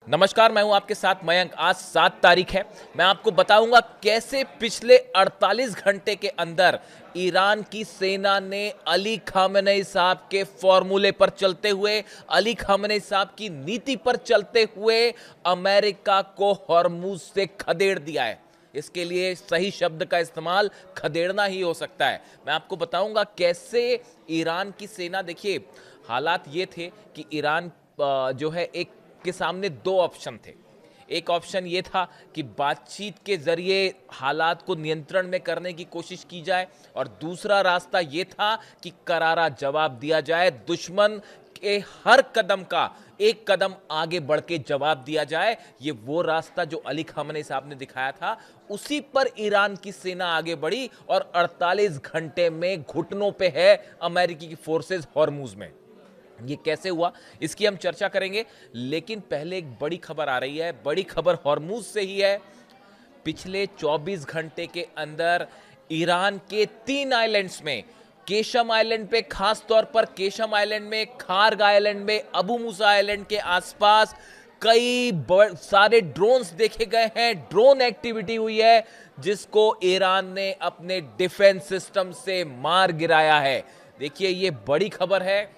नमस्कार, मैं हूं आपके साथ मयंक। आज 7 तारीख है। मैं आपको बताऊंगा कैसे पिछले 48 घंटे के अंदर ईरान की सेना ने अली खामेनेई साहब के फॉर्मूले पर चलते हुए, अली खामेनेई साहब की नीति पर चलते हुए अमेरिका को हॉर्मुज से खदेड़ दिया है। इसके लिए सही शब्द का इस्तेमाल खदेड़ना ही हो सकता है। मैं आपको बताऊंगा कैसे ईरान की सेना, देखिए हालात ये थे कि ईरान जो है एक के सामने दो ऑप्शन थे। एक ऑप्शन ये था कि बातचीत के जरिए हालात को नियंत्रण में करने की कोशिश की जाए, और दूसरा रास्ता ये था कि करारा जवाब दिया जाए, दुश्मन के हर कदम का एक कदम आगे बढ़ के जवाब दिया जाए। ये वो रास्ता जो अली खामेनेई साहब ने दिखाया था, उसी पर ईरान की सेना आगे बढ़ी और 48 घंटे में घुटनों पे है अमेरिकी की फोर्सेस हॉर्मुज में। ये कैसे हुआ, इसकी हम चर्चा करेंगे, लेकिन पहले एक बड़ी खबर आ रही है। बड़ी खबर हॉर्मुज से ही है। पिछले 24 घंटे के अंदर ईरान के 3 आइलैंड्स में, केशम आइलैंड पे, खास तौर पर केशम आइलैंड में, खार्ग आइलैंड में, अबू मूसा आइलैंड के आसपास कई सारे ड्रोन्स देखे गए हैं। ड्रोन एक्टिविटी हुई है जिसको ईरान ने अपने डिफेंस सिस्टम से मार गिराया है। देखिए, ये बड़ी खबर है।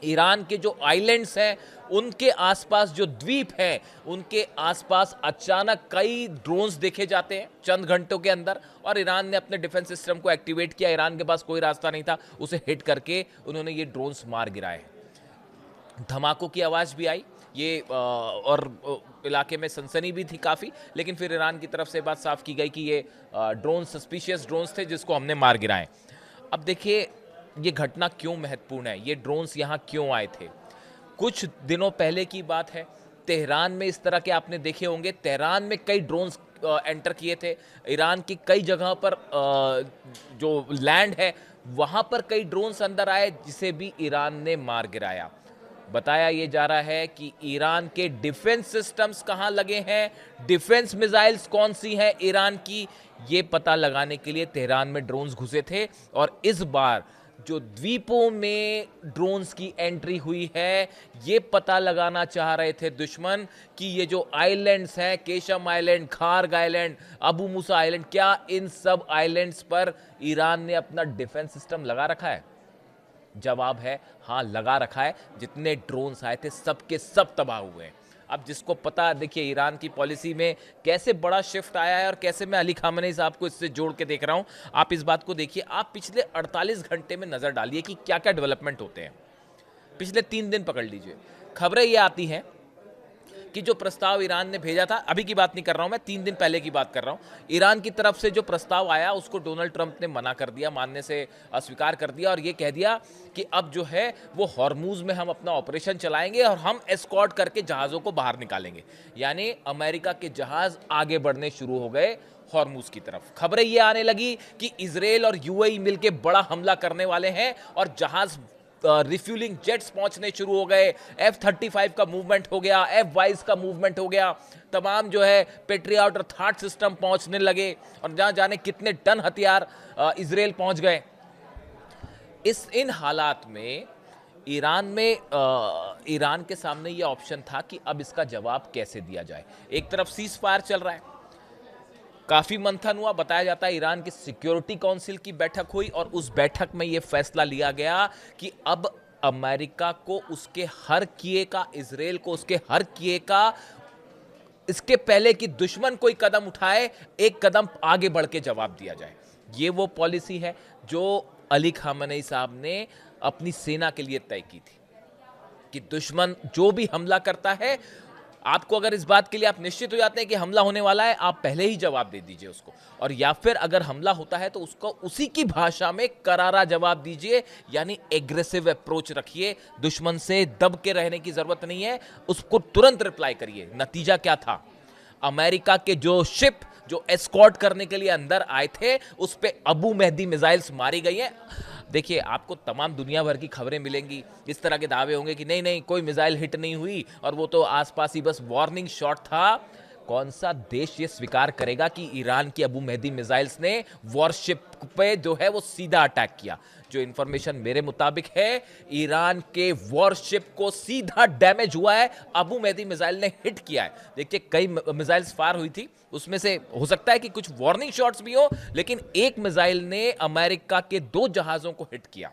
ईरान के जो आइलैंड्स हैं, उनके आसपास जो द्वीप हैं, उनके आसपास अचानक कई ड्रोन्स देखे जाते हैं चंद घंटों के अंदर, और ईरान ने अपने डिफेंस सिस्टम को एक्टिवेट किया। ईरान के पास कोई रास्ता नहीं था, उसे हिट करके उन्होंने ये ड्रोन्स मार गिराए। धमाकों की आवाज़ भी आई, ये और इलाके में सनसनी भी थी काफ़ी, लेकिन फिर ईरान की तरफ से बात साफ की गई कि ये ड्रोन सस्पिशियस ड्रोन्स थे जिसको हमने मार गिराए। अब देखिए, ये घटना क्यों महत्वपूर्ण है, ये ड्रोन्स यहाँ क्यों आए थे। कुछ दिनों पहले की बात है, तेहरान में इस तरह के आपने देखे होंगे। तेहरान में कई ड्रोन्स एंटर किए थे। ईरान की कई जगह पर जो लैंड है, वहाँ पर कई ड्रोन्स अंदर आए, जिसे भी ईरान ने मार गिराया। बताया ये जा रहा है कि ईरान के डिफेंस सिस्टम्स कहाँ लगे हैं, डिफेंस मिसाइल्स कौन सी हैं ईरान की, ये पता लगाने के लिए तेहरान में ड्रोन्स घुसे थे। और इस बार जो द्वीपों में ड्रोन्स की एंट्री हुई है, ये पता लगाना चाह रहे थे दुश्मन कि ये जो आइलैंड्स हैं, Qeshm island, Kharg island, Abu Musa island, क्या इन सब आइलैंड्स पर ईरान ने अपना डिफेंस सिस्टम लगा रखा है। जवाब है हाँ, लगा रखा है। जितने ड्रोन्स आए थे सब के सब तबाह हुए हैं। अब जिसको पता, देखिए ईरान की पॉलिसी में कैसे बड़ा शिफ्ट आया है और कैसे मैं अली खामेनेई साहब को इससे जोड़ के देख रहा हूं। आप इस बात को देखिए, आप पिछले 48 घंटे में नजर डालिए कि क्या क्या डेवलपमेंट होते हैं। पिछले 3 दिन पकड़ लीजिए, खबरें ये आती हैं कि जो प्रस्ताव ईरान ने भेजा था, अभी की बात नहीं कर रहा हूं मैं, 3 दिन पहले की बात कर रहा हूं, ईरान की तरफ से जो प्रस्ताव आया उसको डोनाल्ड ट्रंप ने मना कर दिया, मानने से अस्वीकार कर दिया, और ये कह दिया कि अब जो है वो हॉर्मुज में हम अपना ऑपरेशन चलाएंगे और हम एस्कॉर्ट करके जहाज़ों को बाहर निकालेंगे। यानी अमेरिका के जहाज़ आगे बढ़ने शुरू हो गए हॉर्मुज की तरफ। खबरें ये आने लगी कि इजराइल और यूएई मिलकर बड़ा हमला करने वाले हैं और जहाज रिफ्यूलिंग जेट्स पहुंचने शुरू हो गए। F-35 का मूवमेंट हो गया, F-22 का मूवमेंट हो गया, तमाम जो है पेट्रियट और थाट सिस्टम पहुंचने लगे, और जहां जाने कितने टन हथियार इजराइल पहुंच गए। इन हालात में ईरान के सामने ये ऑप्शन था कि अब इसका जवाब कैसे दिया जाए। एक तरफ सीज फायर चल रहा है, काफी मंथन हुआ, बताया जाता है ईरान की सिक्योरिटी काउंसिल की बैठक हुई और उस बैठक में यह फैसला लिया गया कि अब अमेरिका को उसके हर किए का, इजराइल को उसके हर किए का, इसके पहले कि दुश्मन कोई कदम उठाए, एक कदम आगे बढ़ के जवाब दिया जाए। ये वो पॉलिसी है जो अली खामेनेई साहब ने अपनी सेना के लिए तय की थी कि दुश्मन जो भी हमला करता है, आपको अगर इस बात के लिए आप निश्चित हो जाते हैं कि हमला होने वाला है, आप पहले ही जवाब दे दीजिए उसको, और या फिर अगर हमला होता है तो उसको उसी की भाषा में करारा जवाब दीजिए। यानी एग्रेसिव अप्रोच रखिए, दुश्मन से दब के रहने की जरूरत नहीं है, उसको तुरंत रिप्लाई करिए। नतीजा क्या था, अमेरिका के जो शिप जो एस्कॉर्ट करने के लिए अंदर आए थे, उस पे अबू मेहदी मिसाइल्स मारी गई हैं। देखिए, आपको तमाम दुनिया भर की खबरें मिलेंगी, इस तरह के दावे होंगे कि नहीं नहीं, कोई मिसाइल हिट नहीं हुई और वो तो आसपास ही बस वार्निंग शॉट था। कौन सा देश ये स्वीकार करेगा कि ईरान की अबू मेहदी मिसाइल्स ने वॉरशिप पे जो है वो सीधा अटैक किया? जो इंफॉर्मेशन मेरे मुताबिक है, ईरान के वॉरशिप को सीधा डैमेज हुआ है, अबू मेहदी मिसाइल ने हिट किया है। देखिए, कई मिसाइल्स फायर हुई थी, उसमें से हो सकता है कि कुछ वार्निंग शॉट्स भी हो, लेकिन एक मिसाइल ने अमेरिका के 2 जहाजों को हिट किया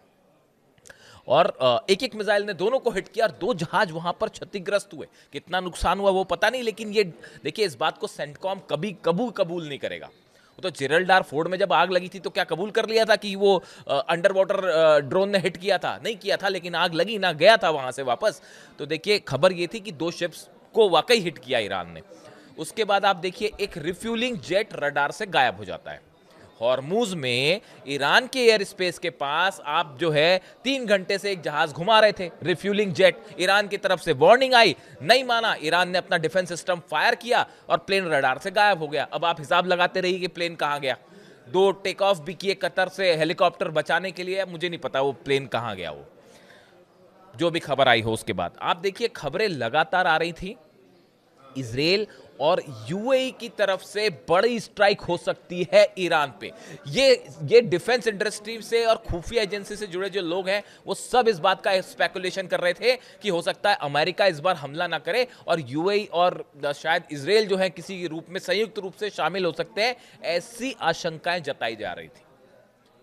और एक एक मिसाइल ने दोनों को हिट किया और 2 जहाज वहां पर क्षतिग्रस्त हुए। कितना नुकसान हुआ वो पता नहीं, लेकिन ये देखिए, इस बात को सेंटकॉम कभी कबूल नहीं करेगा। वो तो जेरल्ड फोर्ड में जब आग लगी थी तो क्या कबूल कर लिया था कि वो अंडर वाटर ड्रोन ने हिट किया था? नहीं किया था, लेकिन आग लगी ना, गया था वहां से वापस। तो देखिए, खबर ये थी कि 2 शिप्स को वाकई हिट किया ईरान ने। उसके बाद आप देखिए, एक रिफ्यूलिंग जेट रडार से गायब हो जाता है। हॉर्मुज में ईरान के एयर स्पेस के पास आप जो है 3 घंटे से एक जहाज घुमा रहे थे, रिफ्यूलिंग जेट। ईरान की तरफ से वार्निंग आई, नहीं माना, ईरान ने अपना डिफेंस सिस्टम फायर किया और प्लेन रडार से गायब हो गया। अब आप हिसाब लगाते रहिए कि प्लेन कहां गया। 2 टेक ऑफ भी किए कतर से हेलीकॉप्टर बचाने के लिए, मुझे नहीं पता वो प्लेन कहां गया। वो जो भी खबर आई हो उसके बाद आप देखिए, खबरें लगातार आ रही थी, इजराइल और यूएई की तरफ से बड़ी स्ट्राइक हो सकती है ईरान पे। ये डिफेंस इंडस्ट्री से और खुफिया एजेंसी से जुड़े जो लोग हैं वो सब इस बात का स्पेकुलेशन कर रहे थे कि हो सकता है अमेरिका इस बार हमला ना करे और यूएई और शायद इजराइल जो है किसी रूप में संयुक्त रूप से शामिल हो सकते हैं। ऐसी आशंकाएं जताई जा रही थी।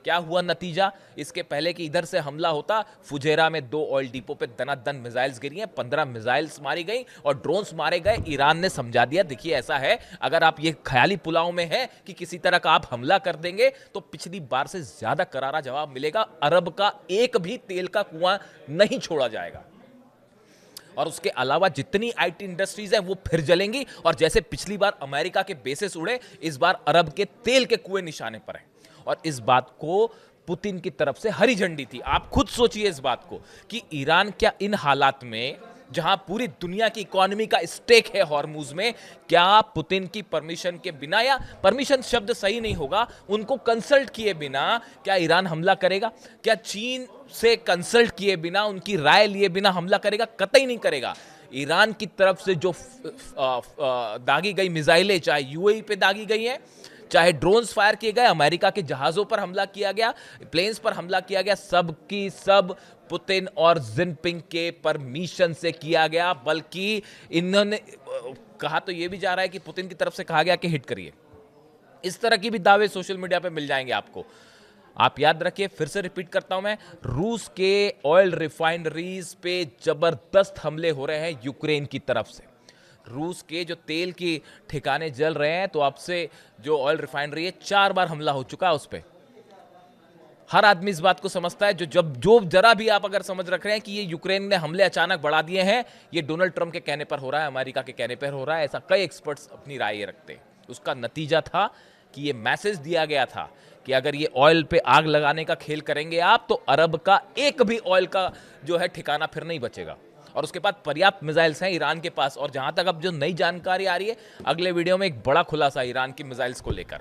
क्या हुआ नतीजा? इसके पहले कि इधर से हमला होता, फुजेरा में 2 ऑयल डिपो पे दनादन मिसाइल्स गिरी हैं, 15 मिसाइल्स मारी गई और ड्रोन्स मारे गए। ईरान ने समझा दिया, देखिए ऐसा है, अगर आप ये ख्याली पुलाव में है कि किसी तरह का आप हमला कर देंगे तो पिछली बार से ज्यादा करारा जवाब मिलेगा। अरब का एक भी तेल का कुआं नहीं छोड़ा जाएगा और उसके अलावा जितनी आईटी इंडस्ट्रीज हैं वो फिर जलेंगी। और जैसे पिछली बार अमेरिका के बेसिस उड़े, इस बार अरब के तेल के कुएं निशाने पर हैं। और इस बात को पुतिन की तरफ से हरी झंडी थी। आप खुद सोचिए इस बात को कि ईरान क्या इन हालात में, जहां पूरी दुनिया की इकोनॉमी का स्टेक है हॉर्मुज में, क्या पुतिन की परमिशन के बिना, या परमिशन शब्द सही नहीं होगा, उनको कंसल्ट किए बिना क्या ईरान हमला करेगा? क्या चीन से कंसल्ट किए बिना, उनकी राय लिए बिना हमला करेगा? कतई नहीं करेगा। ईरान की तरफ से जो दागी गई मिसाइलें, चाहे यूएई पे दागी गई हैं, चाहे ड्रोन्स फायर किए गए, अमेरिका के जहाजों पर हमला किया गया, प्लेन्स पर हमला किया गया, सब की सब पुतिन और जिनपिंग के परमिशन से किया गया। बल्कि इन्होंने कहा तो यह भी जा रहा है कि पुतिन की तरफ से कहा गया कि हिट करिए। इस तरह की भी दावे सोशल मीडिया पे मिल जाएंगे आपको। आप याद रखिए, फिर से रिपीट करता हूं मैं, रूस के ऑयल रिफाइनरीज पे जबरदस्त हमले हो रहे हैं यूक्रेन की तरफ से। रूस के जो तेल की ठिकाने जल रहे हैं, तो आपसे जो ऑयल रिफाइनरी है, 4 बार हमला हो चुका है उस पर। हर आदमी इस बात को समझता है, जो जरा भी आप अगर समझ रख रहे हैं कि ये यूक्रेन ने हमले अचानक बढ़ा दिए हैं, ये डोनाल्ड ट्रंप के कहने पर हो रहा है, अमेरिका के कहने पर हो रहा है, ऐसा कई एक्सपर्ट्स अपनी राय रखते हैं। उसका नतीजा था कि ये मैसेज दिया गया था कि अगर ये ऑयल पे आग लगाने का खेल करेंगे आप, तो अरब का एक भी ऑयल का जो है ठिकाना फिर नहीं बचेगा। और उसके बाद पर्याप्त मिसाइल्स हैं ईरान के पास। और जहां तक अब जो नई जानकारी आ रही है, अगले वीडियो में एक बड़ा खुलासा ईरान की मिसाइल्स को लेकर।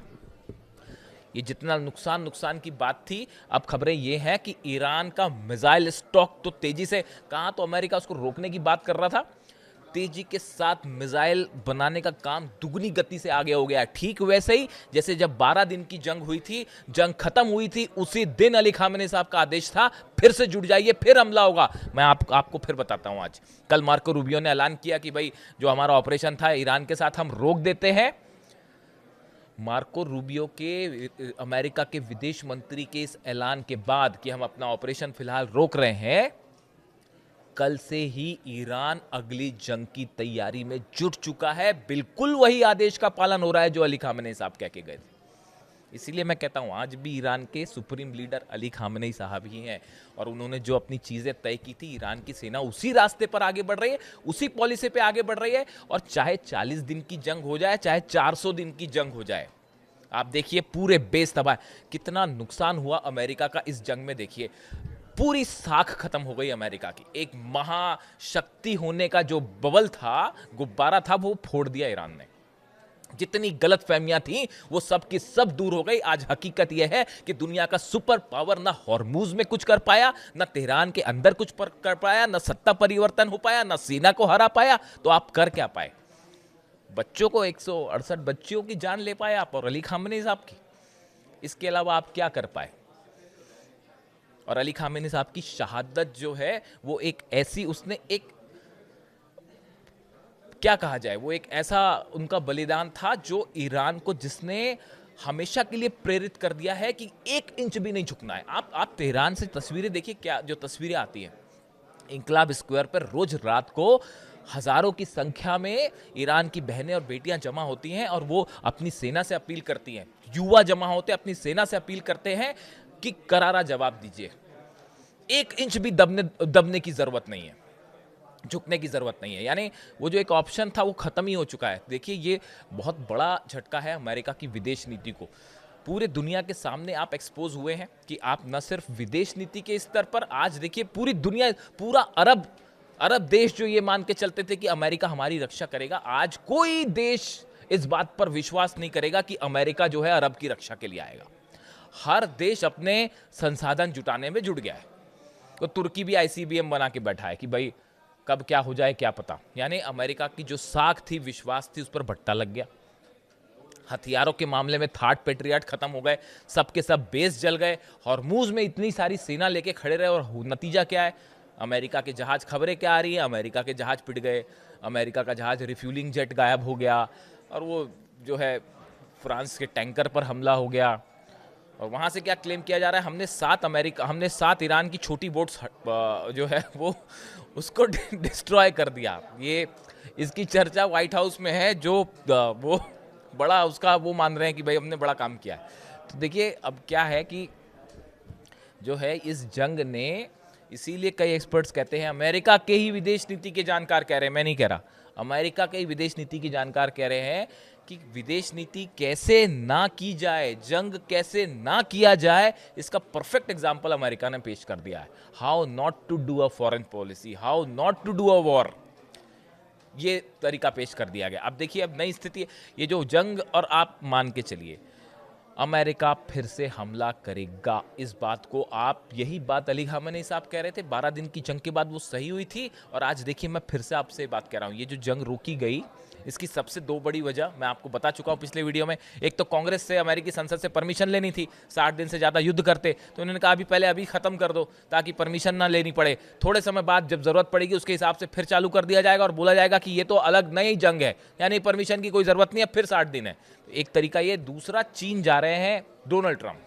ये जितना नुकसान की बात थी, अब खबरें ये हैं कि ईरान का मिसाइल स्टॉक तो तेजी से, कहां तो अमेरिका उसको रोकने की बात कर रहा था, तेजी के साथ मिसाइल बनाने का काम दुगनी गति से आगे हो गया है। ठीक वैसे ही जैसे जब 12 दिन की जंग हुई थी, जंग खत्म हुई थी, उसी दिन अली खामेनी साहब का आदेश था, फिर से जुट जाइए, फिर हमला होगा। मैं आपको फिर बताता हूं। आज कल मार्को रूबियो ने ऐलान किया कि भाई जो हमारा ऑपरेशन था ईरान के साथ हम रोक देते हैं। मार्को रूबियो के, अमेरिका के विदेश मंत्री के इस ऐलान के बाद कि हम अपना ऑपरेशन फिलहाल रोक रहे हैं, कल से ही ईरान अगली जंग की तैयारी में जुट चुका है। बिल्कुल वही आदेश का पालन हो रहा है जो अली खामेनी साहब कह के गए थे। इसीलिए मैं कहता हूं, आज भी ईरान के सुप्रीम लीडर अली खामेनी साहब ही हैं और उन्होंने जो अपनी चीजें तय की थी, ईरान की सेना उसी रास्ते पर आगे बढ़ रही है, उसी पॉलिसी पे आगे बढ़ रही है। और चाहे 40 दिन की जंग हो जाए, चाहे 400 दिन की जंग हो जाए, आप देखिए पूरे बेस तबाह। कितना नुकसान हुआ अमेरिका का इस जंग में, देखिए पूरी साख खत्म हो गई अमेरिका की। एक महाशक्ति होने का जो बबल था, गुब्बारा था, वो फोड़ दिया ईरान ने। जितनी गलत फहमियां थी वो सब की सब दूर हो गई। आज हकीकत यह है कि दुनिया का सुपर पावर ना हॉर्मुज में कुछ कर पाया, ना तेहरान के अंदर कुछ कर पाया, ना सत्ता परिवर्तन हो पाया, ना सेना को हरा पाया, तो आप कर क्या पाए? बच्चों को 168 बच्चियों की जान ले पाए आप, और अली खामनेई साहब की। इसके अलावा आप क्या कर पाए? और अली खामनेई साहब की शहादत जो है वो एक ऐसी, उसने एक, क्या कहा जाए, वो एक ऐसा उनका बलिदान था जो ईरान को, जिसने हमेशा के लिए प्रेरित कर दिया है कि 1 इंच भी नहीं झुकना है। आप तेहरान से तस्वीरें देखिए, क्या जो तस्वीरें आती हैं इंकलाब स्क्वायर पर, रोज रात को हजारों की संख्या में ईरान की बहनें और बेटियां जमा होती हैं और वो अपनी सेना से अपील करती हैं, युवा जमा होते हैं, अपनी सेना से अपील करते हैं कि करारा जवाब दीजिए, 1 इंच भी दबने की जरूरत नहीं है, झुकने की जरूरत नहीं है। यानी वो जो एक ऑप्शन था वो खत्म ही हो चुका है। देखिए ये बहुत बड़ा झटका है अमेरिका की विदेश नीति को। पूरे दुनिया के सामने आप एक्सपोज हुए हैं कि आप न सिर्फ विदेश नीति के स्तर पर, आज देखिए पूरी दुनिया, पूरा अरब देश जो ये मान के चलते थे कि अमेरिका हमारी रक्षा करेगा, आज कोई देश इस बात पर विश्वास नहीं करेगा कि अमेरिका जो है अरब की रक्षा के लिए आएगा। हर देश अपने संसाधन जुटाने में जुट गया है। तो तुर्की भी आईसीबीएम बना के बैठा है कि भाई कब क्या हो जाए क्या पता। यानी अमेरिका की जो साख थी, विश्वास थी, उस पर भट्टा लग गया। हथियारों के मामले में थर्ड पेट्रियट खत्म हो गए, सबके सब बेस जल गए, हॉर्मूज में इतनी सारी सेना लेके खड़े रहे, और नतीजा क्या है? अमेरिका के जहाज, खबरें क्या आ रही है, अमेरिका के जहाज पिट गए, अमेरिका का जहाज रिफ्यूलिंग जेट गायब हो गया, और वो जो है फ्रांस के टैंकर पर हमला हो गया। और वहाँ से क्या क्लेम किया जा रहा है? हमने 7 ईरान की छोटी बोट्स जो है वो उसको डिस्ट्रॉय कर दिया। ये इसकी चर्चा व्हाइट हाउस में है, जो वो बड़ा उसका वो मान रहे हैं कि भाई हमने बड़ा काम किया है। तो देखिए अब क्या है कि जो है इस जंग ने, इसीलिए कई एक्सपर्ट्स कहते हैं, अमेरिका के ही विदेश नीति के जानकार कह रहे हैं, मैं नहीं कह रहा, अमेरिका के ही विदेश नीति के जानकार कह रहे हैं कि विदेश नीति कैसे ना की जाए, जंग कैसे ना किया जाए, इसका परफेक्ट एग्जांपल अमेरिका ने पेश कर दिया है। How not to do a foreign policy, how not to do a war, ये तरीका पेश कर दिया गया। अब देखिए अब नई स्थिति है, ये जो जंग, और आप मान के चलिए अमेरिका फिर से हमला करेगा, इस बात को आप, यही बात अली खामनेई साहब कह रहे थे 12 दिन की जंग के बाद, वो सही हुई थी। और आज देखिए मैं फिर से आपसे बात कह रहा हूँ, ये जो जंग रोकी गई, इसकी सबसे 2 बड़ी वजह मैं आपको बता चुका हूँ पिछले वीडियो में। एक तो कांग्रेस से, अमेरिकी संसद से परमिशन लेनी थी, 60 दिन से ज़्यादा युद्ध करते, तो उन्होंने कहा अभी ख़त्म कर दो ताकि परमिशन ना लेनी पड़े, थोड़े समय बाद जब ज़रूरत पड़ेगी उसके हिसाब से फिर चालू कर दिया जाएगा, और बोला जाएगा कि ये तो अलग नई जंग है, यानी परमिशन की कोई ज़रूरत नहीं है, फिर 60 दिन है। एक तरीका ये। दूसरा, चीन जा रहे हैं डोनाल्ड ट्रंप।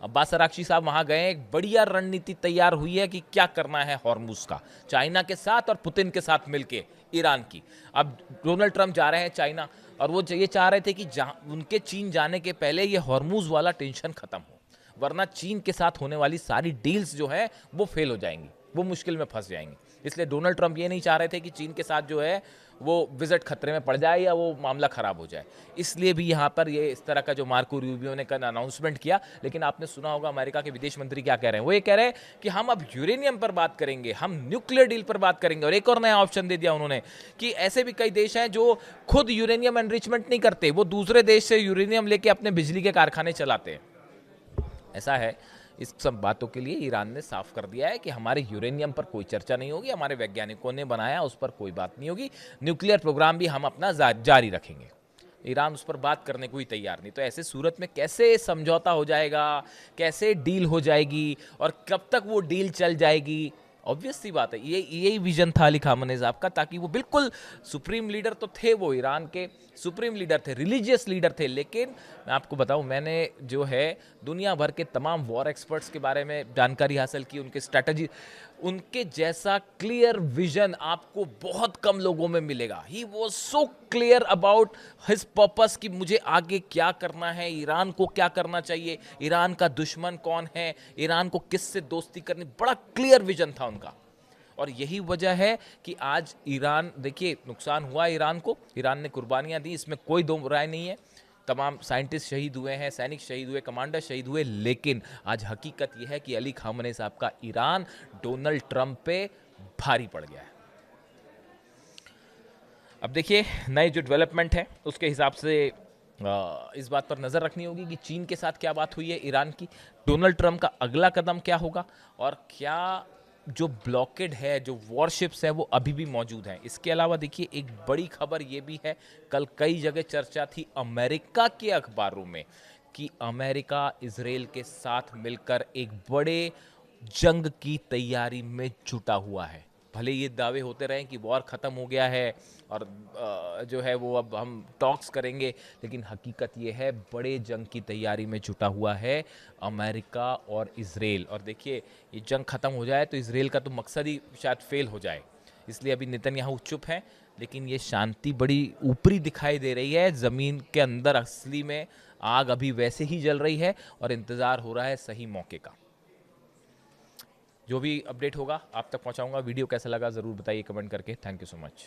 अब्बास अराक्ची साहब वहां गए, एक बढ़िया रणनीति तैयार हुई है कि क्या करना है हॉर्मुज का, चाइना के साथ और पुतिन के साथ मिलके ईरान की। अब डोनाल्ड ट्रंप जा रहे हैं चाइना, और वो ये चाह रहे थे कि उनके चीन जाने के पहले ये हॉर्मुज वाला टेंशन खत्म हो, वरना चीन के साथ होने वाली सारी डील्स जो है वो फेल हो जाएंगी, वो मुश्किल में फंस जाएंगी। इसलिए डोनाल्ड ट्रंप ये नहीं चाह रहे थे कि चीन के साथ जो है वो विजिट खतरे में पड़ जाए या वो मामला खराब हो जाए। इसलिए भी यहाँ पर ये इस तरह का जो मार्को रूबियो ने कल अनाउंसमेंट किया। लेकिन आपने सुना होगा अमेरिका के विदेश मंत्री क्या कह रहे हैं, वो ये कह रहे हैं कि हम अब यूरेनियम पर बात करेंगे, हम न्यूक्लियर डील पर बात करेंगे। और एक और नया ऑप्शन दे दिया उन्होंने कि ऐसे भी कई देश हैं जो खुद यूरेनियम एनरिचमेंट नहीं करते, वो दूसरे देश से यूरेनियम लेके अपने बिजली के कारखाने चलाते हैं। ऐसा है। इस सब बातों के लिए ईरान ने साफ कर दिया है कि हमारे यूरेनियम पर कोई चर्चा नहीं होगी, हमारे वैज्ञानिकों ने बनाया उस पर कोई बात नहीं होगी, न्यूक्लियर प्रोग्राम भी हम अपना जारी रखेंगे। ईरान उस पर बात करने को ही तैयार नहीं। तो ऐसे सूरत में कैसे समझौता हो जाएगा, कैसे डील हो जाएगी, और कब तक वो डील चल जाएगी? ऑब्वियस सी बात है, यही विजन था अली खामनेई साहब का, ताकि वो बिल्कुल सुप्रीम लीडर तो थे, वो ईरान के सुप्रीम लीडर थे, रिलीजियस लीडर थे। लेकिन मैं आपको बताऊं, मैंने जो है दुनिया भर के तमाम वॉर एक्सपर्ट्स के बारे में जानकारी हासिल की, उनके स्ट्रैटेजी, उनके जैसा क्लियर विजन आपको बहुत कम लोगों में मिलेगा। He was so clear about his purpose कि मुझे आगे क्या करना है, ईरान को क्या करना चाहिए, ईरान का दुश्मन कौन है, ईरान को किससे दोस्ती करनी, बड़ा क्लियर विजन था उनका। और यही वजह है कि आज ईरान, देखिए नुकसान हुआ ईरान को, ईरान ने कुर्बानियां दी, इसमें कोई दो राय नहीं है। तमाम साइंटिस्ट शहीद हुए हैं, सैनिक शहीद हुए, कमांडर शहीद हुए। लेकिन आज हकीकत यह है कि अली खामनेई साहब का ईरान डोनाल्ड ट्रंप पे भारी पड़ गया है। अब देखिए नए जो डेवलपमेंट है उसके हिसाब से इस बात पर नज़र रखनी होगी कि चीन के साथ क्या बात हुई है ईरान की, डोनाल्ड ट्रंप का अगला कदम क्या होगा, और क्या जो ब्लॉकेड है, जो वॉरशिप्स है, वो अभी भी मौजूद हैं। इसके अलावा देखिए एक बड़ी खबर ये भी है, कल कई जगह चर्चा थी अमेरिका के अखबारों में कि अमेरिका इजराइल के साथ मिलकर एक बड़े जंग की तैयारी में जुटा हुआ है। भले ये दावे होते रहे कि वॉर ख़त्म हो गया है और जो है वो अब हम टॉक्स करेंगे, लेकिन हकीकत ये है बड़े जंग की तैयारी में जुटा हुआ है अमेरिका और इजराइल। और देखिए ये जंग ख़त्म हो जाए तो इजराइल का तो मकसद ही शायद फेल हो जाए, इसलिए अभी नेतन्याहू चुप हैं। लेकिन ये शांति बड़ी ऊपरी दिखाई दे रही है, ज़मीन के अंदर असली में आग अभी वैसे ही जल रही है और इंतज़ार हो रहा है सही मौके का। जो भी अपडेट होगा आप तक पहुंचाऊंगा। वीडियो कैसा लगा ज़रूर बताइए कमेंट करके। Thank you so much.